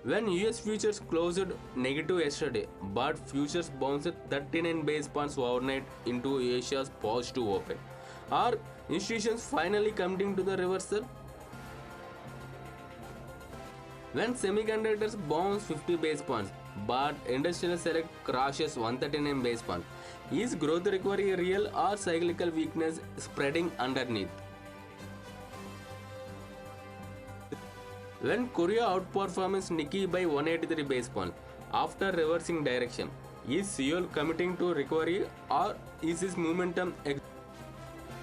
When US futures closed negative yesterday, but futures bounced 39 base points overnight into Asia's positive open. Are institutions finally coming to the reversal? When semiconductors bounce 50 base points, but industrial select crashes 139 base points, is growth recovery real or cyclical weakness spreading underneath? When Korea outperforms Nikkei by 183 base points after reversing direction, is Seoul committing to recovery or is this momentum?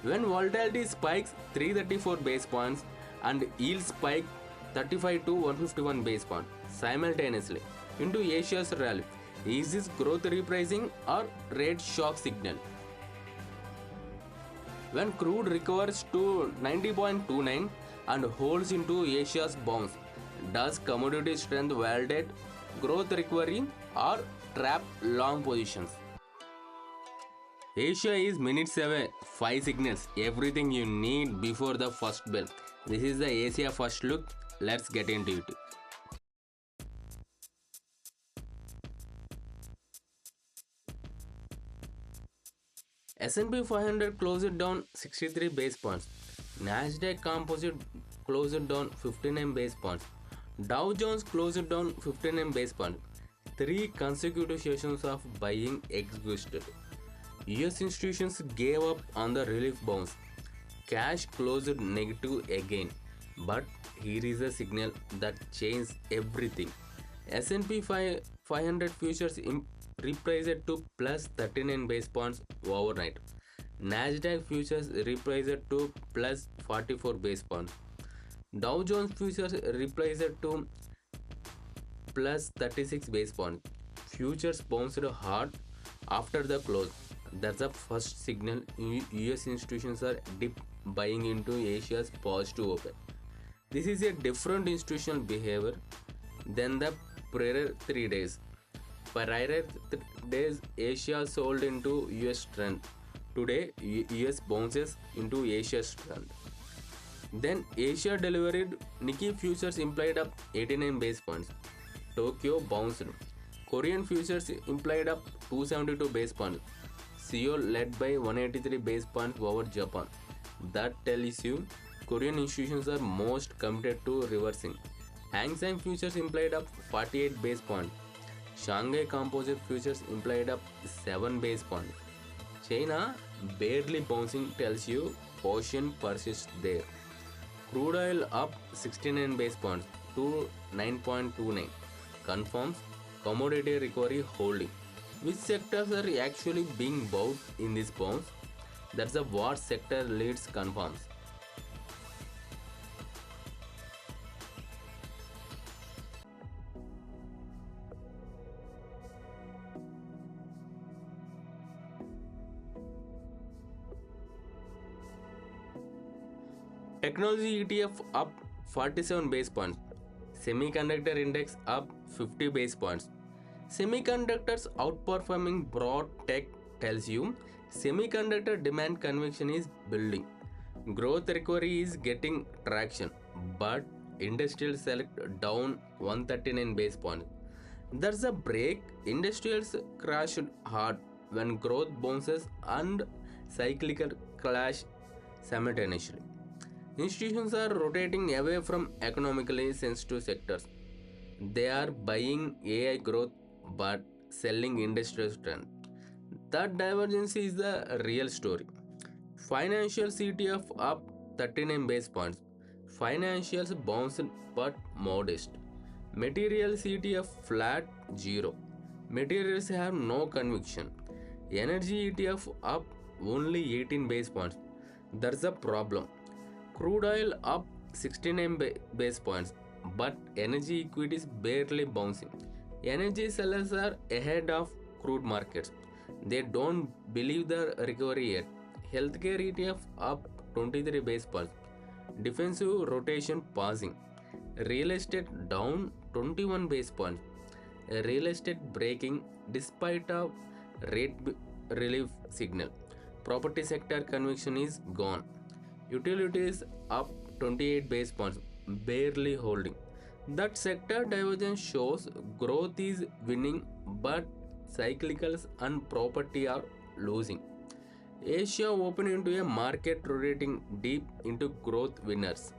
When volatility spikes 334 base points and yield spike 35 to 151 base points simultaneously into Asia's rally, is this growth repricing or rate shock signal? When crude recovers to 90.29 and holds into Asia's bounce, does commodity strength validate growth recovery or trap long positions? Asia is minutes away, 5 signals, everything you need before the first bell. This is the Asia first look, let's get into it. S&P 500 closed down 63 base points. Nasdaq Composite closed down 59 base points. Dow Jones closed down 59 base points. 3 consecutive sessions of buying exhausted. US institutions gave up on the relief bounce. Cash closed negative again. But here is a signal that changed everything. S&P 500 futures repriced to plus 39 base points overnight. Nasdaq futures repriced to plus 44 base points. Dow Jones futures repriced to plus 36 base points. Futures bounced hard after the close. That's the first signal US institutions are deep buying into Asia's positive open. This is a different institutional behavior than the prior 3 days. Prior days, Asia sold into US trend. Today, US bounces into Asia's trend. Then Asia delivered Nikkei futures implied up 89 base points. Tokyo bounced. Korean futures implied up 272 base points. Seoul led by 183 base points over Japan. That tells you Korean institutions are most committed to reversing. Hang Seng futures implied up 48 base points. Shanghai Composite futures implied up 7 base points. China barely bouncing tells you caution persists there. Crude oil up 69 base points to 9.29 confirms commodity recovery holding. Which sectors are actually being bought in this bounce? That's the what sector leads confirms. Technology ETF up 47 base points. Semiconductor index up 50 base points. Semiconductors outperforming broad tech tells you semiconductor demand conviction is building. Growth recovery is getting traction, but industrial select down 139 base points. That's a break. Industrials crashed hard when growth bounces and cyclical clash simultaneously. Institutions are rotating away from economically sensitive sectors. They are buying AI growth but selling industrial strength. That divergence is the real story. Financial CTF up 39 base points. Financials bounced but modest. Material CTF flat 0. Materials have no conviction. Energy ETF up only 18 base points. That's a problem. Crude oil up 69 base points, but energy equities barely bouncing. Energy sellers are ahead of crude markets. They don't believe the recovery yet. Healthcare ETF up 23 base points. Defensive rotation passing. Real estate down 21 base points. Real estate breaking despite a rate relief signal. Property sector conviction is gone. Utilities up 28 base points, barely holding. That sector divergence shows growth is winning but cyclicals and property are losing. Asia opened into a market rotating deep into growth winners.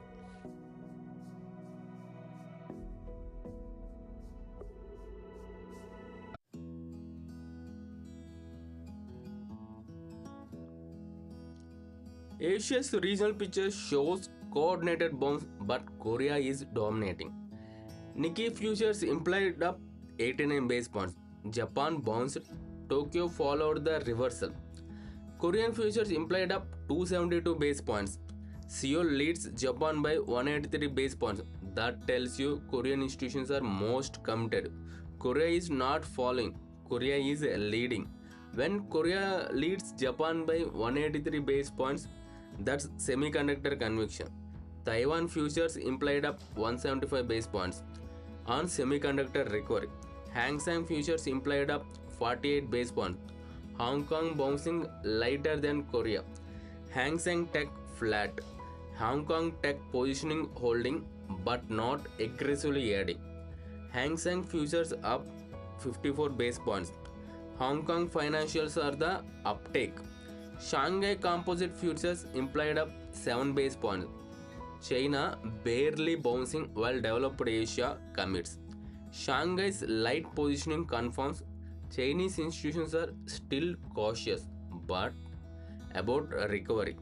Asia's regional picture shows coordinated bounce but Korea is dominating. Nikkei futures implied up 89 base points. Japan bounced. Tokyo followed the reversal. Korean futures implied up 272 base points. Seoul leads Japan by 183 base points. That tells you Korean institutions are most committed. Korea is not falling. Korea is leading. When Korea leads Japan by 183 base points, that's semiconductor conviction. Taiwan futures implied up 175 base points on semiconductor recovery. Hang Seng futures implied up 48 base points. Hong Kong bouncing lighter than Korea. Hang Seng Tech flat. Hong Kong Tech positioning holding but not aggressively adding. Hang Seng futures up 54 base points. Hong Kong financials are the uptake. Shanghai Composite futures implied up 7 base points. China barely bouncing while developed Asia commits. Shanghai's light positioning confirms Chinese institutions are still cautious but about recovery.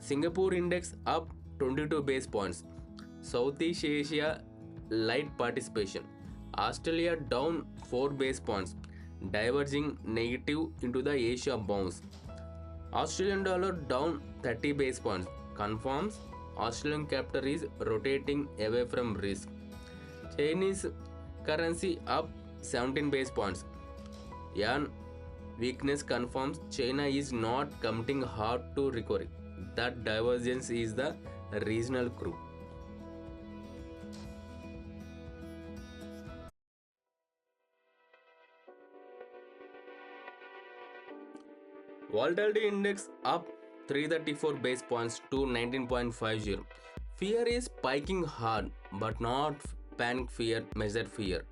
Singapore index up 22 base points. Southeast Asia light participation. Australia down 4 base points, diverging negative into the Asia bounce. Australian dollar down 30 base points confirms Australian capital is rotating away from risk. Chinese currency up 17 base points. Yuan weakness confirms China is not committing hard to recovery. That divergence is the regional crew. Volatility Index up 334 base points to 19.50. Fear is spiking hard, but not panic fear, measured fear.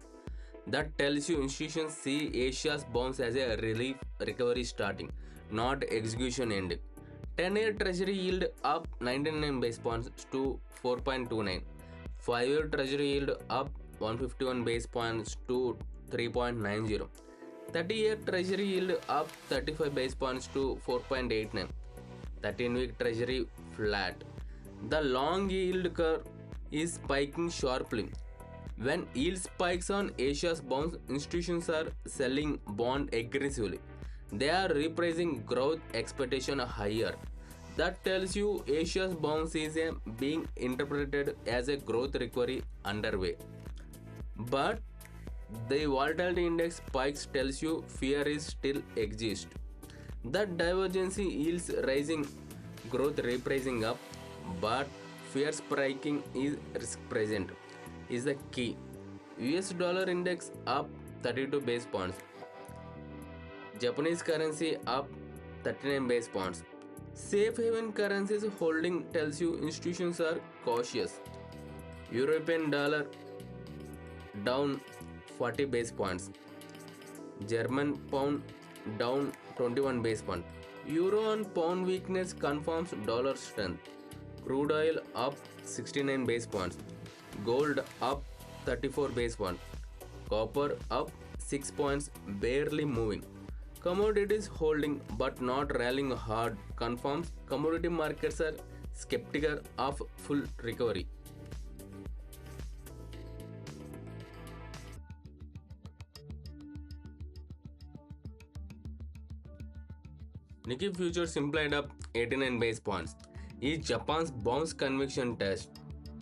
That tells you institutions see Asia's bounce as a relief recovery starting, not execution ending. 10-year treasury yield up 99 base points to 4.29. 5-year treasury yield up 151 base points to 3.90. 30-year treasury yield up 35 base points to 4.89. 13-week treasury flat. The long yield curve is spiking sharply. When yield spikes on Asia's bonds, institutions are selling bond aggressively. They are repricing growth expectation higher. That tells you Asia's bonds is being interpreted as a growth recovery underway. But the volatility index spikes tells you fear is still exists. That divergence yields rising, growth repricing up, but fear spiking is risk present is the key. US dollar index up 32 base points. Japanese currency up 39 base points. Safe haven currencies holding tells you institutions are cautious. European dollar down 40 base points. German pound down 21 base points. Euro and pound weakness confirms dollar strength. Crude oil up 69 base points. Gold up 34 base points. Copper up 6 points, barely moving. Commodities holding but not rallying hard confirms commodity markets are skeptical of full recovery. Nikkei futures implied up 89 base points. Is Japan's bounce conviction test.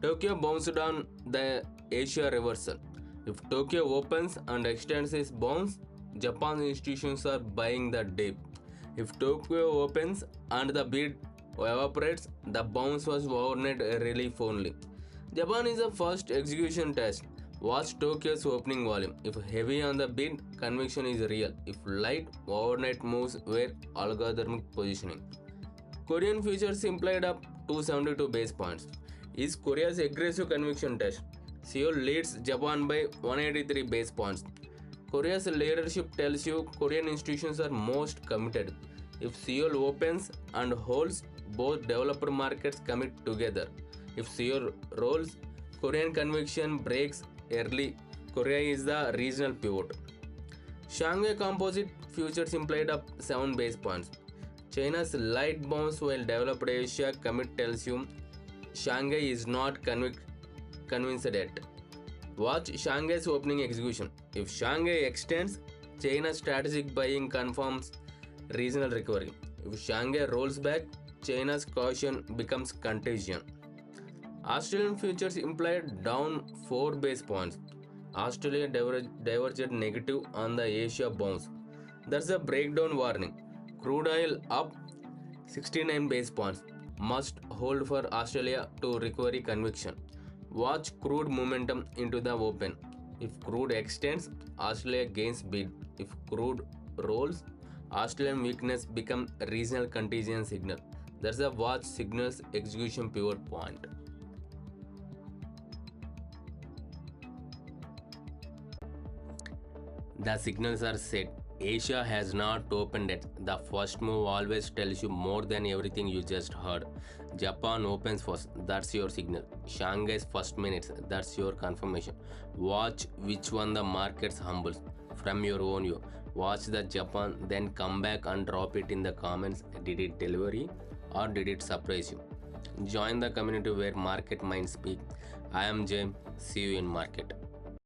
Tokyo bounced on the Asia reversal. If Tokyo opens and extends its bounce, Japan's institutions are buying the dip. If Tokyo opens and the bid evaporates, the bounce was overnight relief only. Japan is the first execution test. Watch Tokyo's opening volume. If heavy on the bid, conviction is real. If light, overnight moves were algorithmic positioning. Korean futures implied up 272 base points. Is Korea's aggressive conviction test. Seoul leads Japan by 183 base points. Korea's leadership tells you Korean institutions are most committed. If Seoul opens and holds, both developer markets commit together. If Seoul rolls, Korean conviction breaks early. Korea is the regional pivot. Shanghai Composite futures implied up 7 base points. China's light bounce while developed Asia commit tells you Shanghai is not convinced yet. Watch Shanghai's opening execution. If Shanghai extends, China's strategic buying confirms regional recovery. If Shanghai rolls back, China's caution becomes contagion. Australian futures implied down 4 base points. Australia diverged negative on the Asia bounce. That's a breakdown warning. Crude oil up 69 base points. Must hold for Australia to recovery conviction. Watch crude momentum into the open. If crude extends, Australia gains bid. If crude rolls, Australian weakness become regional contagion signal. That's a watch signals execution pivot point. The signals are set. Asia has not opened yet. The first move always tells you more than everything you just heard. Japan opens first, that's your signal. Shanghai's first minutes, that's your confirmation. Watch which one the markets humbles from your own view. Watch the Japan, then come back and drop it in the comments. Did it deliver or did it surprise you? Join the community where market minds speak. I am Jay. See you in market.